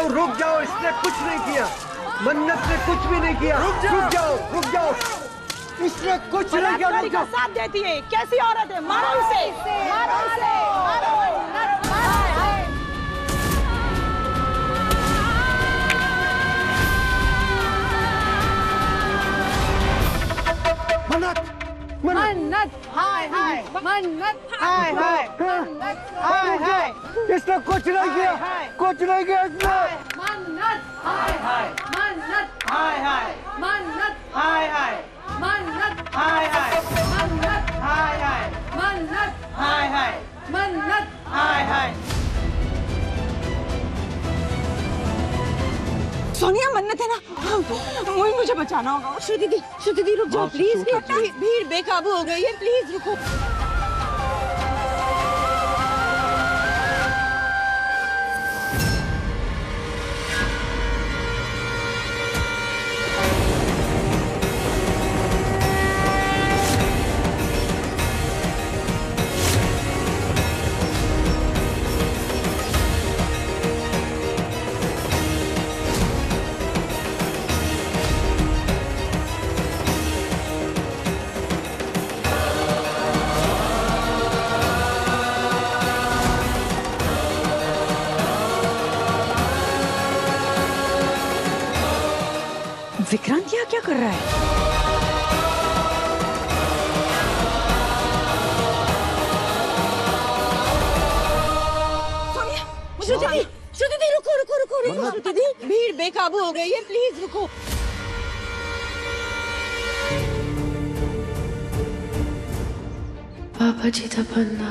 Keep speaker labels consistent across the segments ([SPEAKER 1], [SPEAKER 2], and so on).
[SPEAKER 1] रुक जाओ, इसने कुछ नहीं किया, मन्नत ने कुछ भी नहीं किया। रुक जाओ, इसने कुछ नहीं किया।
[SPEAKER 2] रुक जाओ। साथ देती है, कैसी औरत है, मारो इसे, मारो इसे, मारो।
[SPEAKER 1] मन्नत,
[SPEAKER 2] हाय हाय,
[SPEAKER 1] मन्नत,
[SPEAKER 2] हाय हाय, हाय हाय,
[SPEAKER 1] इसने कुछ नहीं किया, कुछ नहीं किया इसने।
[SPEAKER 2] मन्नत, हाय हाय, मन्नत, हाय हाय, मन्नत, हाय हाय, मन्नत, हाय हाय, मन्नत, हाय हाय, मन्नत, हाय हाय, मन्नत, हाय हाय। सोनिया, मन्नत है ना, मुझे बचाना होगा। श्रुति दी रुक जाओ प्लीज। भीड़ बेकाबू हो गई है, प्लीज रुको। विक्रांत यहाँ क्या कर रहा है? सोनिया, श्रुति दी रुको। श्रुति दी, भीड़ बेकाबू हो गई है, प्लीज रुको।
[SPEAKER 3] पापा जी दा बंदा।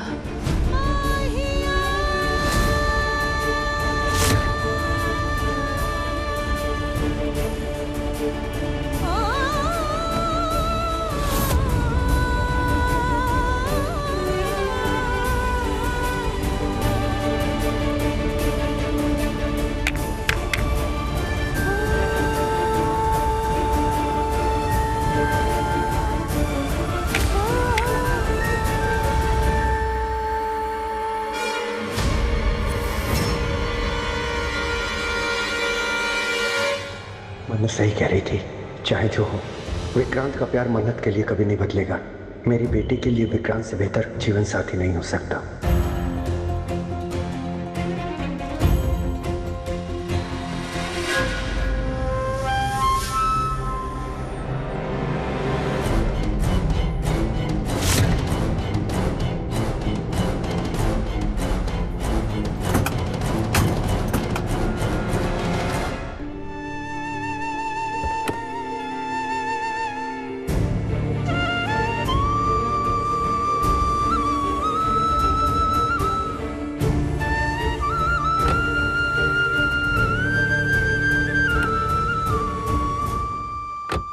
[SPEAKER 1] मन्नत सही कह रही थी, चाहे जो हो, विक्रांत का प्यार मन्नत के लिए कभी नहीं बदलेगा। मेरी बेटी के लिए विक्रांत से बेहतर जीवन साथी नहीं हो सकता।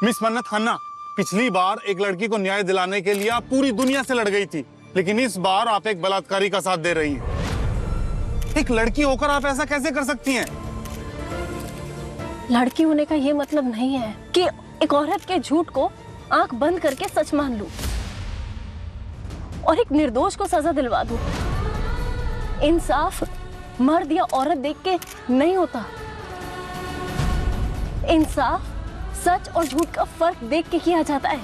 [SPEAKER 4] मिस मन्नत खन्ना, पिछली बार एक लड़की को न्याय दिलाने के लिए आप पूरी दुनिया से लड़ गई थी, लेकिन इस बार आप एक बलात्कारी का साथ दे रही हैं। एक लड़की होकर आप ऐसा कैसे कर सकती हैं?
[SPEAKER 3] लड़की होने का ये मतलब नहीं है कि एक औरत के झूठ को आंख बंद करके सच मान लूं और एक निर्दोष को सजा दिलवा दूं। इंसाफ मर्द या औरत देख के नहीं होता, इंसाफ सच और झूठ का फर्क देख के किया जाता है।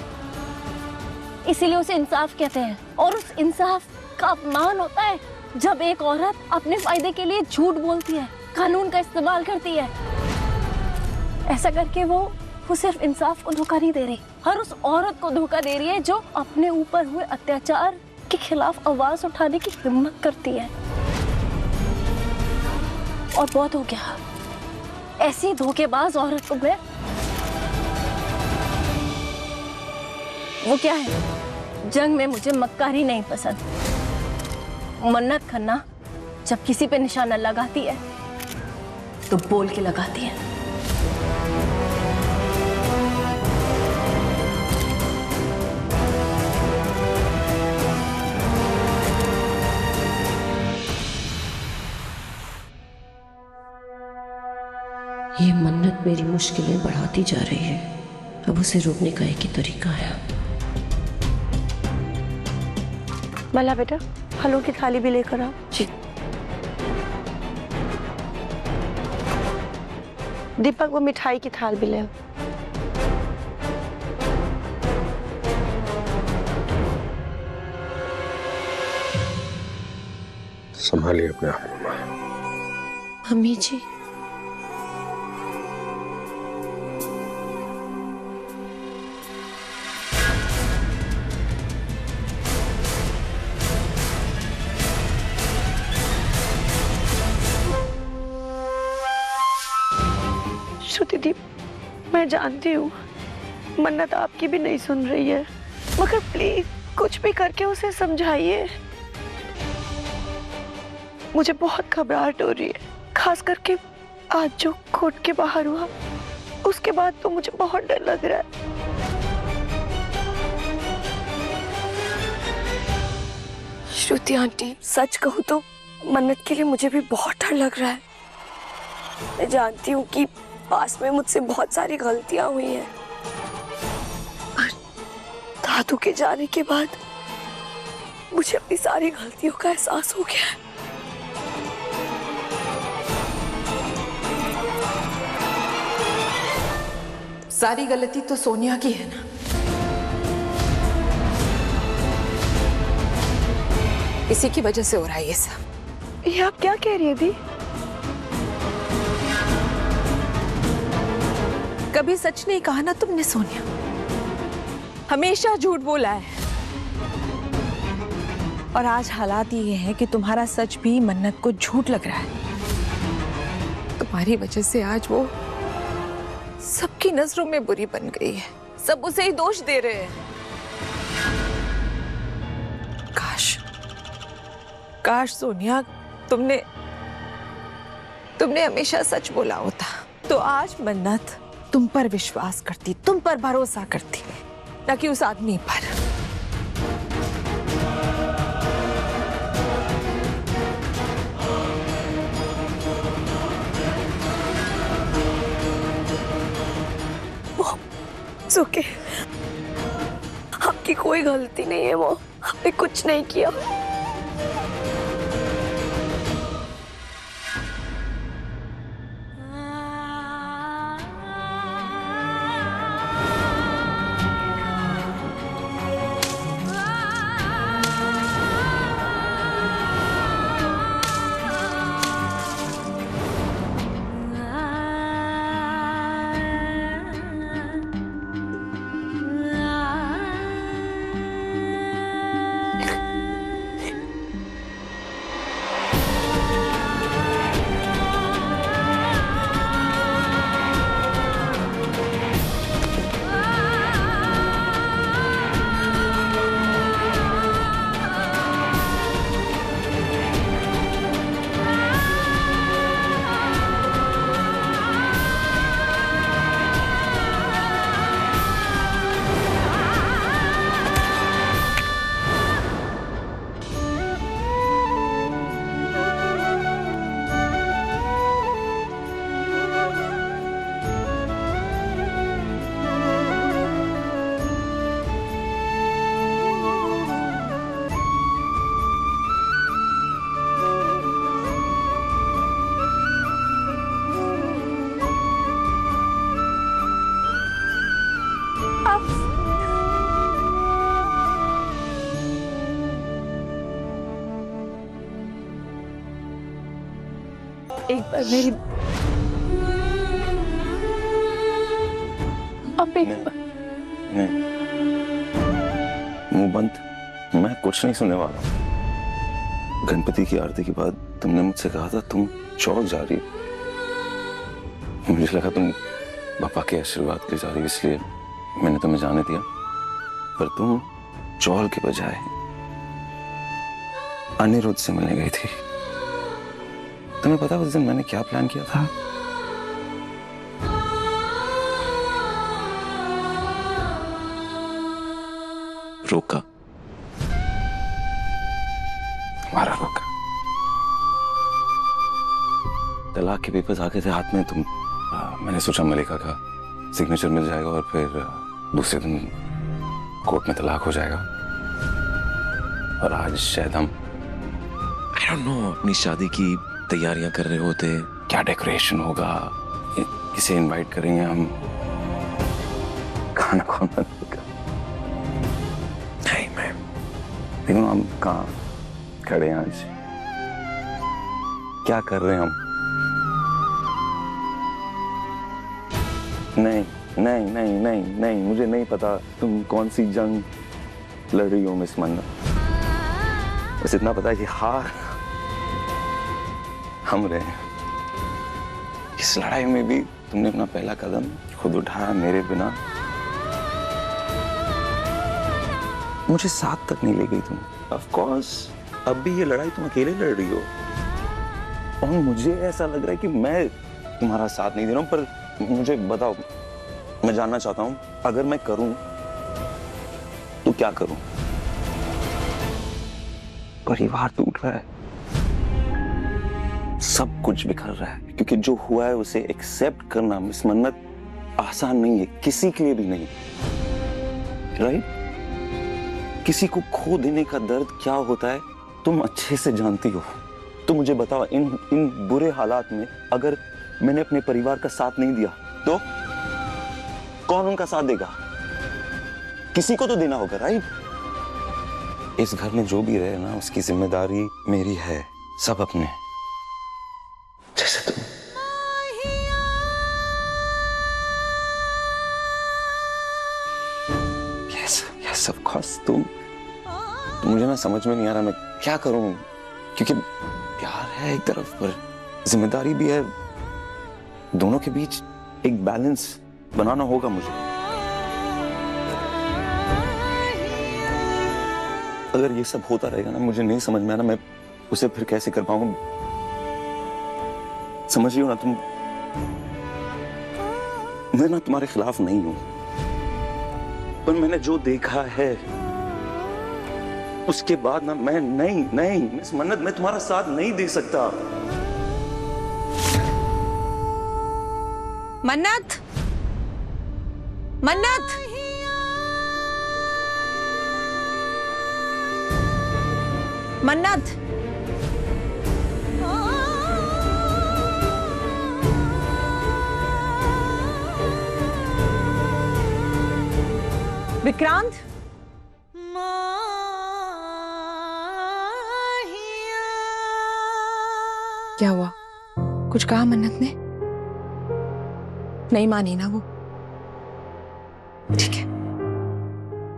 [SPEAKER 3] इसीलिए उसे इंसाफ कहते हैं। और उस इंसाफ का अपमान होता है जब एक औरत अपने फायदे के लिए झूठ बोलती है, कानून का इस्तेमाल करती है। ऐसा करके वो सिर्फ इंसाफ को धोखा नहीं दे रही, हर उस औरत को धोखा दे रही है जो अपने ऊपर हुए अत्याचार के खिलाफ आवाज उठाने की हिम्मत करती है। और बहुत हो गया, ऐसी धोखेबाज औरत को मैं, वो क्या है, जंग में मुझे मक्कारी नहीं पसंद। मन्नत खन्ना जब किसी पे निशाना लगाती है तो बोल के लगाती है।
[SPEAKER 5] ये मन्नत मेरी मुश्किलें बढ़ाती जा रही है। अब उसे रोकने का एक ही तरीका है।
[SPEAKER 3] भला बेटा, फलों की थाली भी लेकर आओ।
[SPEAKER 5] जी।
[SPEAKER 6] दीपक वो मिठाई की थाल भी ले आओ।
[SPEAKER 1] संभालिए अपने आप को माँ।
[SPEAKER 5] मम्मी जी,
[SPEAKER 6] श्रुति दी, मैं जानती हूँ मन्नत आपकी भी नहीं सुन रही है, मगर प्लीज कुछ भी करके उसे समझाइए। मुझे बहुत घबराहट हो रही है, खास करके आज जो कोर्ट के बाहर हुआ उसके बाद तो मुझे बहुत डर लग रहा है। श्रुति आंटी, सच कहूँ तो मन्नत के लिए मुझे भी बहुत डर लग रहा है। मैं जानती हूँ कि पास में मुझसे बहुत सारी गलतियां हुई हैं, पर दादू के जाने के बाद मुझे अपनी सारी गलतियों का एहसास हो गया है।
[SPEAKER 2] सारी गलती तो सोनिया की है ना। इसी की वजह से हो रहा है ये सब।
[SPEAKER 6] ये आप क्या कह रही है दी?
[SPEAKER 2] कभी सच नहीं कहा ना तुमने सोनिया, हमेशा झूठ बोला है। और आज हालात ये है कि तुम्हारा सच भी मन्नत को झूठ लग रहा है। तुम्हारी वजह से आज वो सबकी नजरों में बुरी बन गई है, सब उसे ही दोष दे रहे हैं। काश सोनिया तुमने हमेशा सच बोला होता तो आज मन्नत तुम पर विश्वास करती, तुम पर भरोसा करती, न कि उस आदमी पर।
[SPEAKER 6] ओके, आपकी कोई गलती नहीं है, वो आपने कुछ नहीं किया।
[SPEAKER 2] एक बार मेरी अब एक बार
[SPEAKER 7] नहीं, मुंह बंद, मैं कुछ नहीं सुनने वाला। गणपति की आरती के बाद तुमने मुझसे कहा था तुम चौक जा रही, मुझे लगा तुम पापा के आशीर्वाद के लिए जा रही, इसलिए मैंने तुम्हें जाने दिया। पर तुम चौल के बजाय अनिरुद्ध से मिलने गई थी। तुम्हें पता उस दिन मैंने क्या प्लान किया था? रोका, हमारा रोका। तलाक के पेपर्स आ गए थे हाथ में, मैंने सोचा मलिका का सिग्नेचर मिल जाएगा और फिर दूसरे दिन कोर्ट में तलाक हो जाएगा। और आज शायद हम
[SPEAKER 8] I don't know, अपनी शादी की तैयारियां कर रहे होते।
[SPEAKER 7] क्या डेकोरेशन होगा, किसे इनवाइट करेंगे हम, खाना कौन बनाएगा? नहीं मैं देखो हम कहाँ खड़े हैं आज, क्या कर रहे हैं हम? नहीं नहीं नहीं नहीं नहीं, मुझे नहीं पता तुम कौन सी जंग लड़ रही हो मिस मन्नत। बस इतना पता है कि हार हम रहे हैं। इस लड़ाई में भी तुमने अपना पहला कदम खुद उठाया मेरे बिना। मुझे साथ तक नहीं ले गई तुम। ऑफ कोर्स अब भी ये लड़ाई तुम अकेले लड़ रही हो और मुझे ऐसा लग रहा है कि मैं तुम्हारा साथ नहीं दे रहा हूं, पर मुझे बताओ, मैं जानना चाहता हूं अगर मैं करूं तो क्या करूं? परिवार टूट रहा है, सब कुछ बिखर रहा है, क्योंकि जो हुआ है उसे एक्सेप्ट करना मिस मन्नत आसान नहीं है, किसी के लिए भी नहीं, राइट? किसी को खो देने का दर्द क्या होता है तुम अच्छे से जानती हो। तो मुझे बताओ, इन बुरे हालात में अगर मैंने अपने परिवार का साथ नहीं दिया तो कौन उनका साथ देगा? किसी को तो देना होगा, राइट? इस घर में जो भी रहे ना, उसकी जिम्मेदारी मेरी है, सब अपने, जैसे तुम। यस ऑफ कोर्स तुम। मुझे ना समझ में नहीं आ रहा मैं क्या करूं, क्योंकि प्यार है एक तरफ पर जिम्मेदारी भी है, दोनों के बीच एक बैलेंस बनाना होगा मुझे। अगर ये सब होता रहेगा ना, मुझे नहीं समझ में आ रहा मैं उसे फिर कैसे कर पाऊंगा। समझ रही हो ना तुम? मैं ना तुम्हारे खिलाफ नहीं हूं, पर मैंने जो देखा है उसके बाद ना मैं नहीं मिस मन्नत, मैं तुम्हारा साथ नहीं दे सकता।
[SPEAKER 2] मन्नत, मन्नत, मन्नत, विक्रांत,
[SPEAKER 6] क्या हुआ? कुछ कहा मन्नत ने? नहीं मानी ना वो? ठीक है,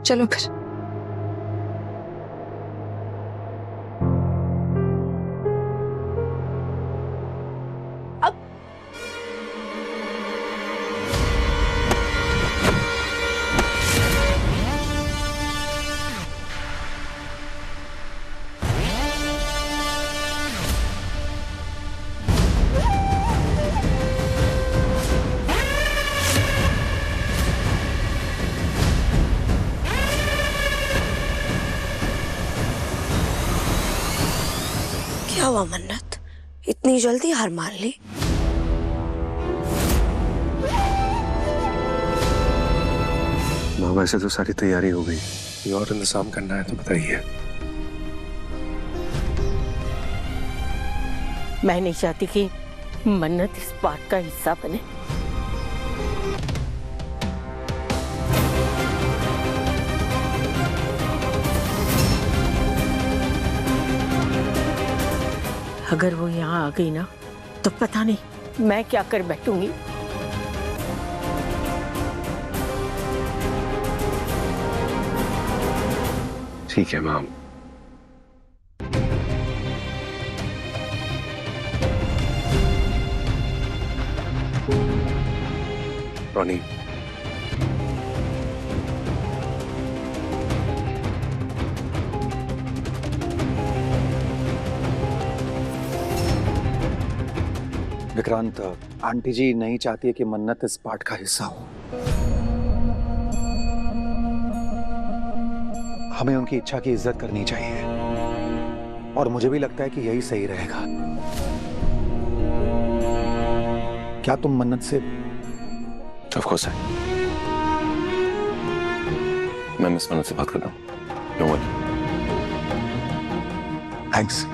[SPEAKER 6] चलो फिर। क्या हुआ मन्नत, इतनी जल्दी हार मान ली?
[SPEAKER 1] माँ वैसे तो सारी तैयारी हो गई, कोई और इंतजाम करना है तो बताइए।
[SPEAKER 8] मैं नहीं चाहती कि मन्नत इस बात का हिस्सा बने। अगर वो यहाँ आ गई ना तो पता नहीं मैं क्या कर बैठूंगी।
[SPEAKER 1] ठीक है माम। रॉनी,
[SPEAKER 9] विक्रांत, आंटी जी नहीं चाहती है कि मन्नत इस पार्ट का हिस्सा हो। हमें उनकी इच्छा की इज्जत करनी चाहिए और मुझे भी लगता है कि यही सही रहेगा। क्या तुम मन्नत से?
[SPEAKER 7] ऑफ कोर्स है, मैं मिस मन्नत से बात करता हूँ। Don't worry.
[SPEAKER 9] थैंक्स।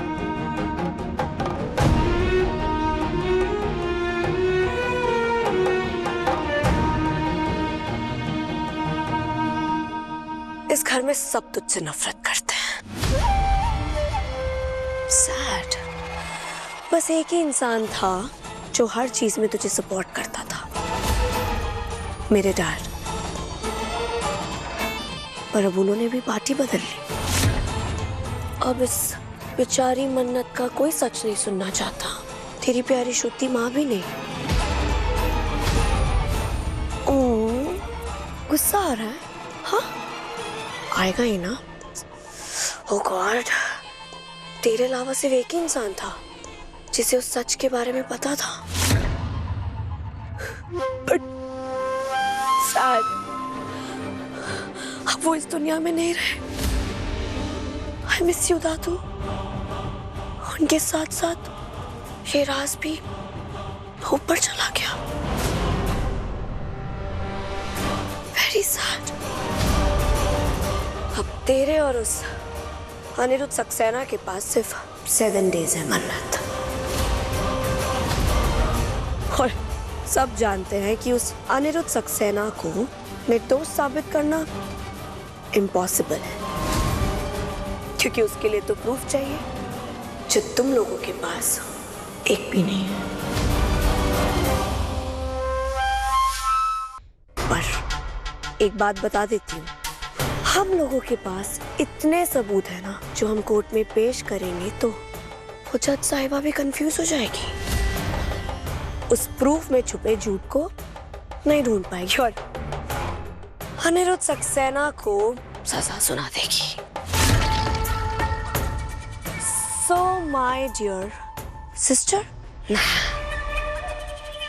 [SPEAKER 6] इस घर में सब तुझसे नफरत करते हैं। सैड। बस एक ही इंसान था जो हर चीज में तुझे सपोर्ट करता था, मेरे डैड। पर अब उन्होंने भी पार्टी बदल ली। अब इस बेचारी मन्नत का कोई सच नहीं सुनना चाहता, तेरी प्यारी श्रुति माँ भी नहीं। ओह, गुस्सा आ रहा है? हाँ, आएगा ही ना। ओह गॉड, तेरे अलावा सिर्फ एक ही इंसान था जिसे उस सच के बारे में पता था। बट सैड, अब वो इस दुनिया में नहीं रहे। आई मिस यू दादू। उनके साथ साथ ये राज भी ऊपर चला गया। Very sad. अब तेरे और उस अनिरुद्ध सक्सेना के पास सिर्फ 7 डेज है मन्नत। और सब जानते हैं कि उस अनिरुद्ध सक्सेना को निर्दोष साबित करना इम्पॉसिबल है, क्योंकि उसके लिए तो प्रूफ चाहिए जो तुम लोगों के पास एक भी नहीं है। पर एक बात बता देती हूँ, हम लोगों के पास इतने सबूत है ना, जो हम कोर्ट में पेश करेंगे तो वो जज साहिबा भी कंफ्यूज हो जाएगी। उस प्रूफ में छुपे झूठ को नहीं ढूंढ पाएगी और अनिरुद्ध सक्सेना को सजा सुना देगी। So my dear sister, nah.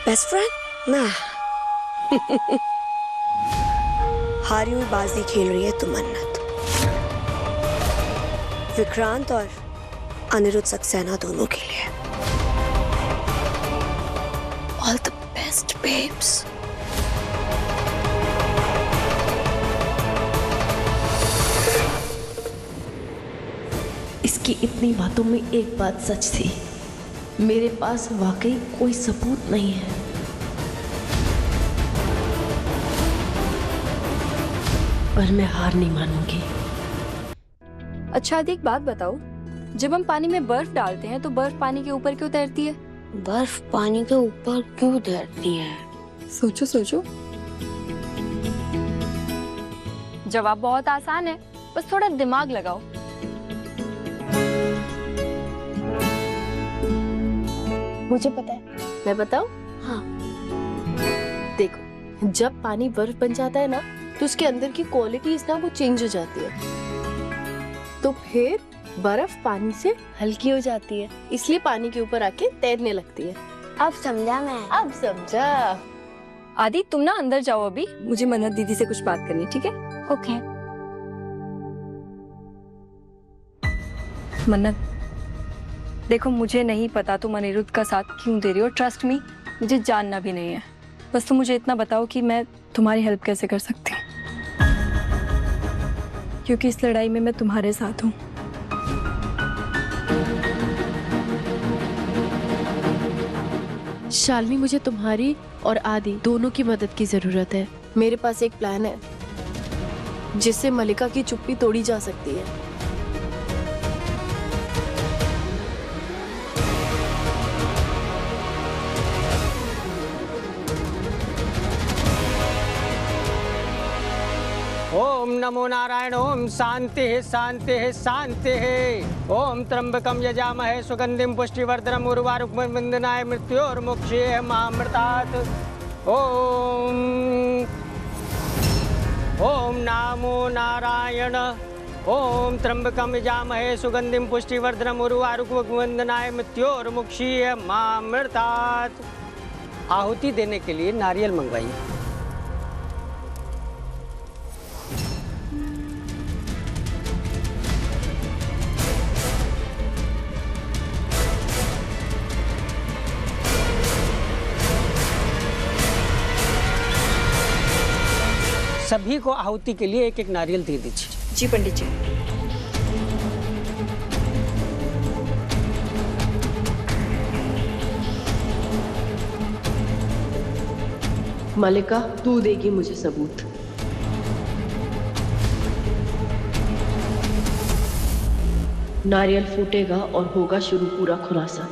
[SPEAKER 6] Best friend, nah. हारी हुई बाजी खेल रही है तू मन्नत। विक्रांत और अनिरुद्ध सक्सेना दोनों के लिए। All the best, babes.
[SPEAKER 5] इसकी इतनी बातों में एक बात सच थी, मेरे पास वाकई कोई सबूत नहीं है। पर मैं हार नहीं मानूंगी।
[SPEAKER 10] अच्छा आदि, एक बात बताओ, जब हम पानी में बर्फ डालते हैं तो बर्फ पानी के ऊपर क्यों तैरती है?
[SPEAKER 6] बर्फ पानी के ऊपर क्यों तैरती है?
[SPEAKER 10] सोचो सोचो। जवाब बहुत आसान है, बस थोड़ा दिमाग लगाओ।
[SPEAKER 5] मुझे पता है। मैं बताऊं?
[SPEAKER 6] हाँ।
[SPEAKER 5] देखो, जब पानी बर्फ बन जाता है ना, तो उसके अंदर की क्वालिटीज ना वो चेंज हो जाती है, तो फिर बर्फ पानी से हल्की हो जाती है, इसलिए पानी के ऊपर आके तैरने लगती है।
[SPEAKER 6] अब समझा मैं।
[SPEAKER 5] अब समझा।
[SPEAKER 10] आदि, तुम ना अंदर जाओ, अभी मुझे मन्नत दीदी से कुछ बात करनी, ठीक है?
[SPEAKER 3] ओके।
[SPEAKER 10] मन्नत, देखो मुझे नहीं पता तुम अनिरुद्ध का साथ क्यों दे रही हो। ट्रस्ट मी, मुझे जानना भी नहीं है। बस तुम मुझे इतना बताओ कि मैं तुम्हारी हेल्प कैसे कर सकती हूँ, क्योंकि इस लड़ाई में मैं तुम्हारे साथ हूँ।
[SPEAKER 5] शालिनी, मुझे तुम्हारी और आदि दोनों की मदद की जरूरत है। मेरे पास एक प्लान है जिससे मलिका की चुप्पी तोड़ी जा सकती है।
[SPEAKER 11] ओम नमो नारायण। ओम शांति शांति शांति। ओम त्र्यंबकम यजामहे सुगंधिम पुष्टिवर्धनम उर्वारुकम वंदनाय मृत्योर्मुक्षीय मामृतात्। ओम नमो नारायण। ओम त्र्यंबकम यजामहे सुगंधिम पुष्टिवर्धनम उर्वारुकम वंदनाय मृत्योर्मुक्षीय मामृतात्। आहुति देने के लिए नारियल मंगवाइए। सभी को आहुति के लिए एक एक नारियल दे दीजिए।
[SPEAKER 10] जी पंडित जी।
[SPEAKER 5] मलिका, तू देगी मुझे सबूत।
[SPEAKER 12] नारियल फूटेगा और होगा शुरू पूरा खुलासा।